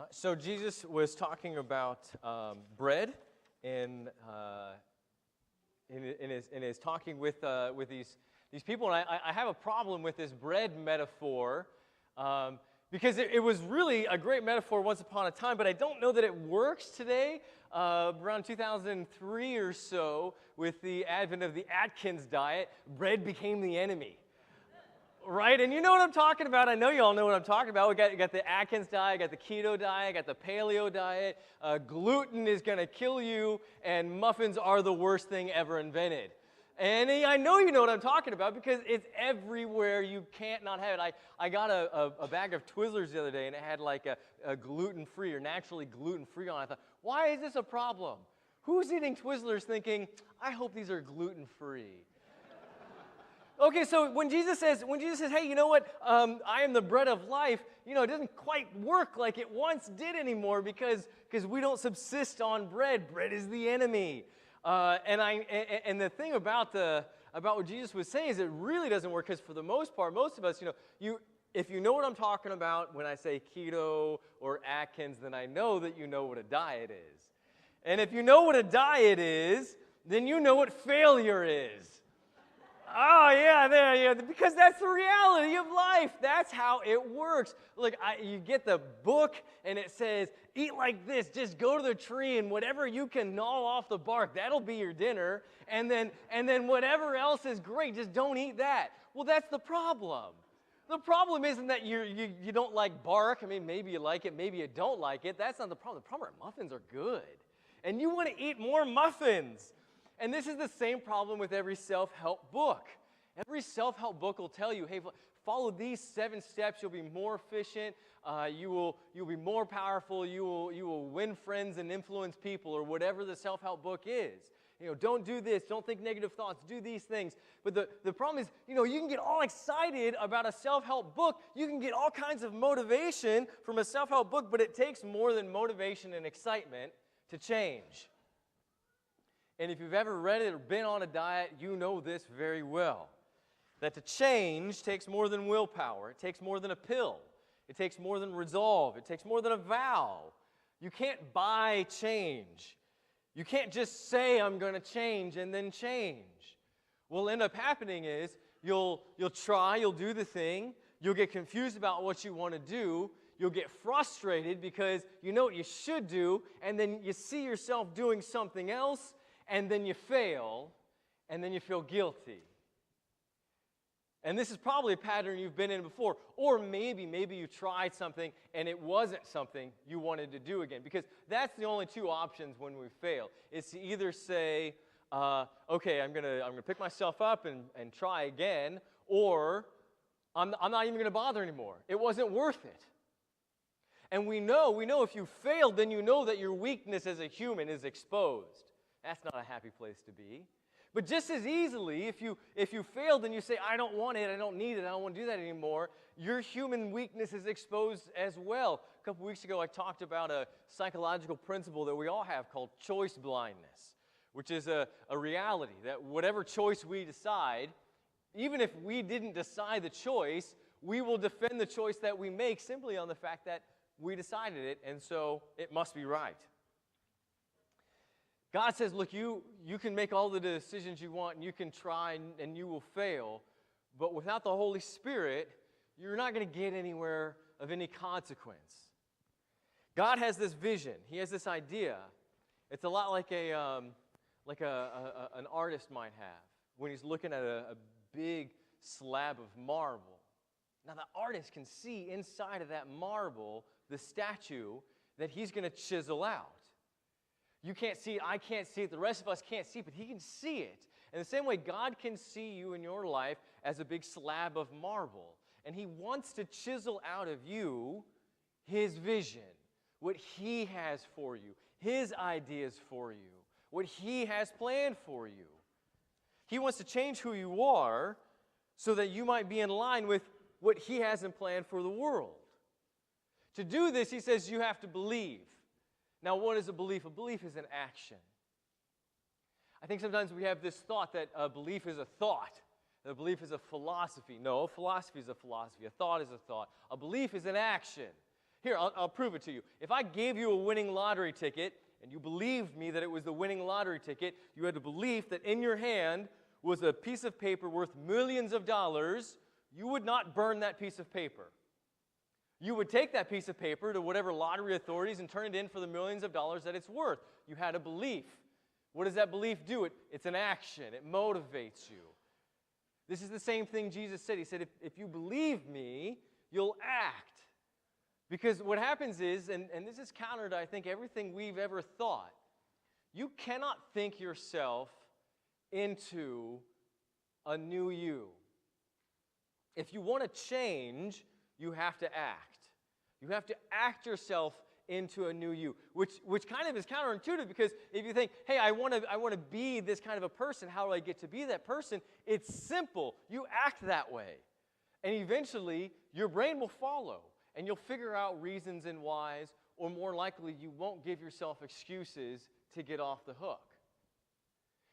So Jesus was talking about bread in his talking with these people, and I have a problem with this bread metaphor because it was really a great metaphor once upon a time, but I don't know that it works today. Around 2003 or so, with the advent of the Atkins diet, bread became the enemy. Right? And you know what I'm talking about. I know you all know what I'm talking about. We got the Atkins diet, got the keto diet, got the paleo diet. Gluten is going to kill you, and muffins are the worst thing ever invented. And I know you know what I'm talking about because it's everywhere. You can't not have it. I got a bag of Twizzlers the other day, and it had like a gluten-free or naturally gluten-free on it. I thought, why is this a problem? Who's eating Twizzlers thinking, I hope these are gluten-free? Okay, so when Jesus says, hey, you know what, I am the bread of life, you know, it doesn't quite work like it once did anymore because we don't subsist on bread. Bread is the enemy. And the thing about what Jesus was saying is it really doesn't work because for the most part, most of us, if you know what I'm talking about when I say keto or Atkins, then I know that you know what a diet is. And if you know what a diet is, then you know what failure is. Oh, yeah, because that's the reality of life. That's how it works. Look, you get the book, and it says, eat like this. Just go to the tree, and whatever you can gnaw off the bark, that'll be your dinner. And then whatever else is great, just don't eat that. Well, that's the problem. The problem isn't that you don't like bark. I mean, maybe you like it, maybe you don't like it. That's not the problem. The problem is muffins are good, and you want to eat more muffins. And this is the same problem with every self-help book. Every self-help book will tell you, hey, follow these 7 steps, you'll be more efficient, you'll be more powerful, you will win friends and influence people, or whatever the self-help book is. Don't do this, don't think negative thoughts, do these things. But the problem is, you can get all excited about a self-help book, you can get all kinds of motivation from a self-help book, but it takes more than motivation and excitement to change. And if you've ever read it or been on a diet, you know this very well. That to change takes more than willpower. It takes more than a pill. It takes more than resolve. It takes more than a vow. You can't buy change. You can't just say, I'm going to change, and then change. What'll end up happening is you'll try, you'll do the thing, you'll get confused about what you want to do, you'll get frustrated because you know what you should do, and then you see yourself doing something else, and then you fail, and then you feel guilty. And this is probably a pattern you've been in before. Or maybe you tried something and it wasn't something you wanted to do again. Because that's the only 2 options when we fail. It's to either say, okay, I'm gonna pick myself up and try again, or I'm not even gonna bother anymore. It wasn't worth it. And we know if you failed, then you know that your weakness as a human is exposed. That's not a happy place to be. But just as easily, if you failed and you say, I don't want it, I don't need it, I don't want to do that anymore, your human weakness is exposed as well. A couple weeks ago, I talked about a psychological principle that we all have called choice blindness, which is a reality that whatever choice we decide, even if we didn't decide the choice, we will defend the choice that we make simply on the fact that we decided it, and so it must be right. God says, look, you can make all the decisions you want, and you can try, and you will fail. But without the Holy Spirit, you're not going to get anywhere of any consequence. God has this vision. He has this idea. It's a lot like an artist might have when he's looking at a big slab of marble. Now, the artist can see inside of that marble the statue that he's going to chisel out. You can't see it, I can't see it, the rest of us can't see it, but he can see it. In the same way, God can see you in your life as a big slab of marble. And he wants to chisel out of you his vision, what he has for you, his ideas for you, what he has planned for you. He wants to change who you are so that you might be in line with what he has in plan for the world. To do this, he says you have to believe. Now, what is a belief? A belief is an action. I think sometimes we have this thought that a belief is a thought, that a belief is a philosophy. No, a philosophy is a philosophy. A thought is a thought. A belief is an action. Here, I'll prove it to you. If I gave you a winning lottery ticket, and you believed me that it was the winning lottery ticket, you had a belief that in your hand was a piece of paper worth millions of dollars, you would not burn that piece of paper. You would take that piece of paper to whatever lottery authorities and turn it in for the millions of dollars that it's worth. You had a belief. What does that belief do? It's an action. It motivates you. This is the same thing Jesus said. He said, if you believe me, you'll act. Because what happens is, and this is counter to, I think, everything we've ever thought, you cannot think yourself into a new you. If you want to change, you have to act. You have to act yourself into a new you, which kind of is counterintuitive, because if you think, hey, I want to be this kind of a person, how do I get to be that person? It's simple. You act that way. And eventually, your brain will follow. And you'll figure out reasons and whys, or more likely, you won't give yourself excuses to get off the hook.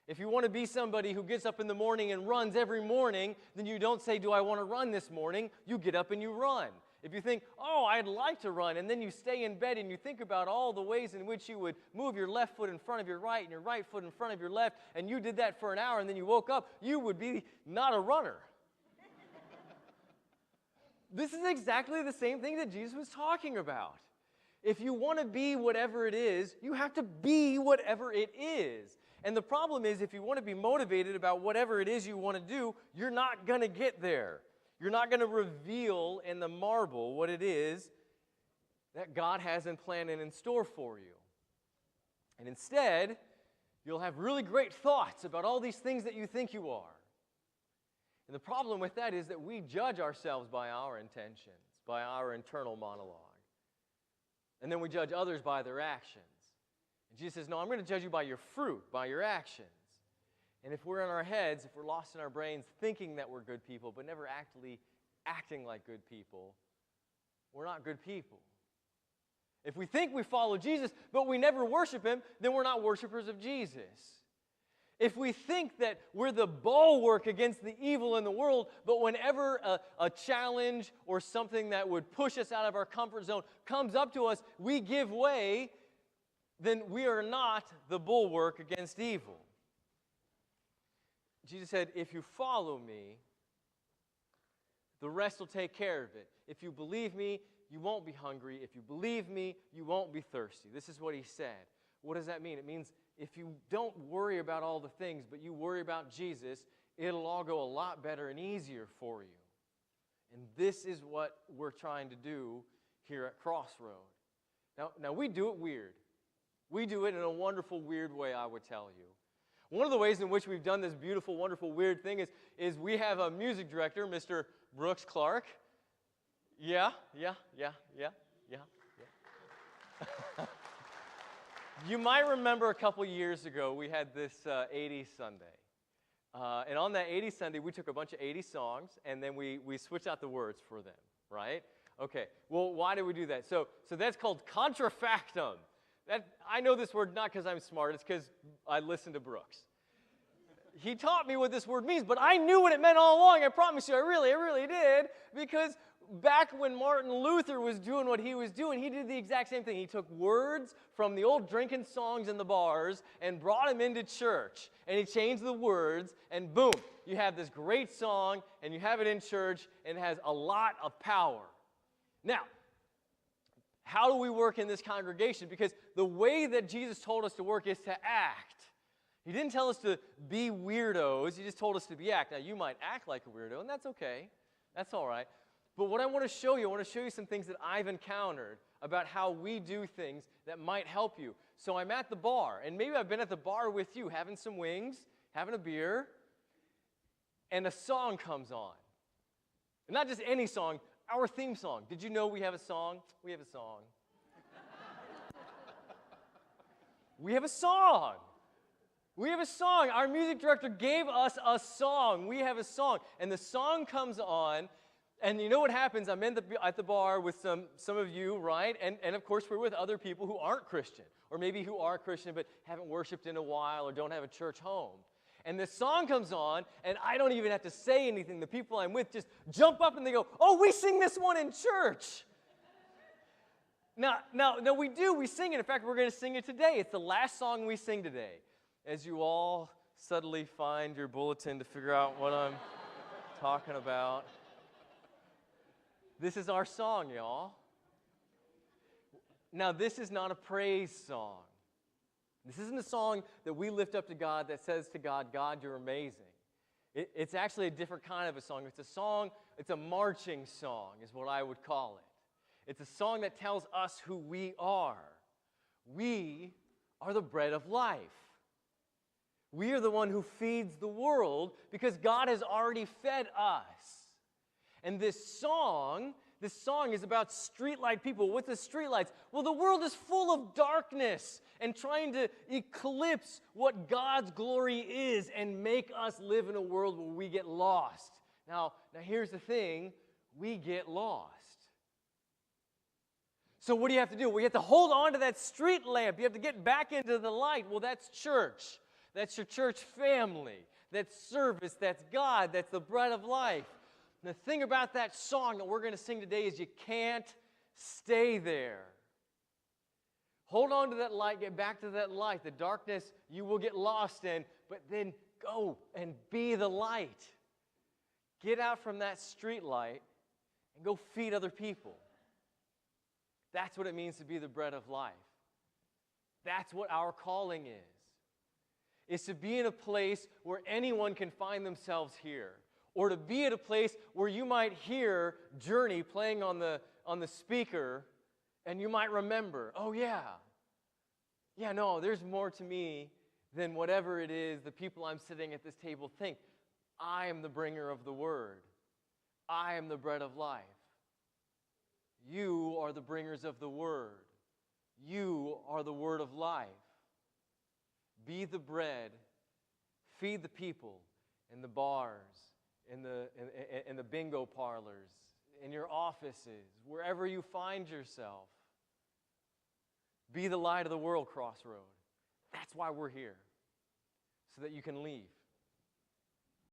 If you want to be somebody who gets up in the morning and runs every morning, then you don't say, do I want to run this morning? You get up and you run. If you think, oh, I'd like to run, and then you stay in bed and you think about all the ways in which you would move your left foot in front of your right and your right foot in front of your left, and you did that for an hour and then you woke up, you would be not a runner. This is exactly the same thing that Jesus was talking about. If you want to be whatever it is, you have to be whatever it is. And the problem is, if you want to be motivated about whatever it is you want to do, you're not going to get there. You're not going to reveal in the marble what it is that God has in plan and in store for you. And instead, you'll have really great thoughts about all these things that you think you are. And the problem with that is that we judge ourselves by our intentions, by our internal monologue. And then we judge others by their actions. And Jesus says, no, I'm going to judge you by your fruit, by your actions. And if we're in our heads, if we're lost in our brains thinking that we're good people, but never actually acting like good people, we're not good people. If we think we follow Jesus, but we never worship him, then we're not worshipers of Jesus. If we think that we're the bulwark against the evil in the world, but whenever a challenge or something that would push us out of our comfort zone comes up to us, we give way, then we are not the bulwark against evil. Jesus said, if you follow me, the rest will take care of it. If you believe me, you won't be hungry. If you believe me, you won't be thirsty. This is what he said. What does that mean? It means if you don't worry about all the things, but you worry about Jesus, it'll all go a lot better and easier for you. And this is what we're trying to do here at Crossroad. Now we do it weird. We do it in a wonderful, weird way, I would tell you. One of the ways in which we've done this beautiful, wonderful, weird thing is we have a music director, Mr. Brooks Clark. Yeah. You might remember a couple years ago, we had this 80s Sunday. And on that 80s Sunday, we took a bunch of 80s songs, and then we switched out the words for them, right? Okay, well, why did we do that? So that's called contrafactum. I know this word not because I'm smart, it's because I listened to Brooks. He taught me what this word means, but I knew what it meant all along. I promise you, I really did, because back when Martin Luther was doing what he was doing, he did the exact same thing. He took words from the old drinking songs in the bars and brought them into church, and he changed the words, and boom, you have this great song, and you have it in church, and it has a lot of power. Now, how do we work in this congregation? Because the way that Jesus told us to work is to act. He didn't tell us to be weirdos. He just told us to be act. Now, you might act like a weirdo, and that's okay. That's all right. But what I want to show you some things that I've encountered about how we do things that might help you. So I'm at the bar, and maybe I've been at the bar with you, having some wings, having a beer, and a song comes on. And not just any song, our theme song. Did you know we have a song? We have a song. We have a song. We have a song. Our music director gave us a song. We have a song. And the song comes on, and you know what happens? I'm at the bar with some of you, right? And of course, we're with other people who aren't Christian, or maybe who are Christian but haven't worshiped in a while or don't have a church home. And this song comes on, and I don't even have to say anything. The people I'm with just jump up and they go, oh, we sing this one in church. No, we do. We sing it. In fact, we're going to sing it today. It's the last song we sing today. As you all suddenly find your bulletin to figure out what I'm talking about. This is our song, y'all. Now, this is not a praise song. This isn't a song that we lift up to God that says to God, God, you're amazing. It's actually a different kind of a song. It's a marching song is what I would call it. It's a song that tells us who we are. We are the bread of life. We are the one who feeds the world because God has already fed us. And this song is about streetlight people. What's the streetlights? Well, the world is full of darkness and trying to eclipse what God's glory is and make us live in a world where we get lost. Now here's the thing. We get lost. So what do you have to do? Well, you have to hold on to that street lamp. You have to get back into the light. Well, that's church. That's your church family. That's service. That's God. That's the bread of life. The thing about that song that we're going to sing today is you can't stay there. Hold on to that light, get back to that light. The darkness you will get lost in, but then go and be the light. Get out from that street light and go feed other people. That's what it means to be the bread of life. That's what our calling is to be in a place where anyone can find themselves here. Or to be at a place where you might hear Journey playing on the speaker, and you might remember, oh yeah, no, there's more to me than whatever it is the people I'm sitting at this table think. I am the bringer of the word. I am the bread of life. You are the bringers of the word. You are the word of life. Be the bread. Feed the people in the bars, in the bingo parlors, in your offices, wherever you find yourself. Be the light of the world, Crossroad. That's why we're here, so that you can leave.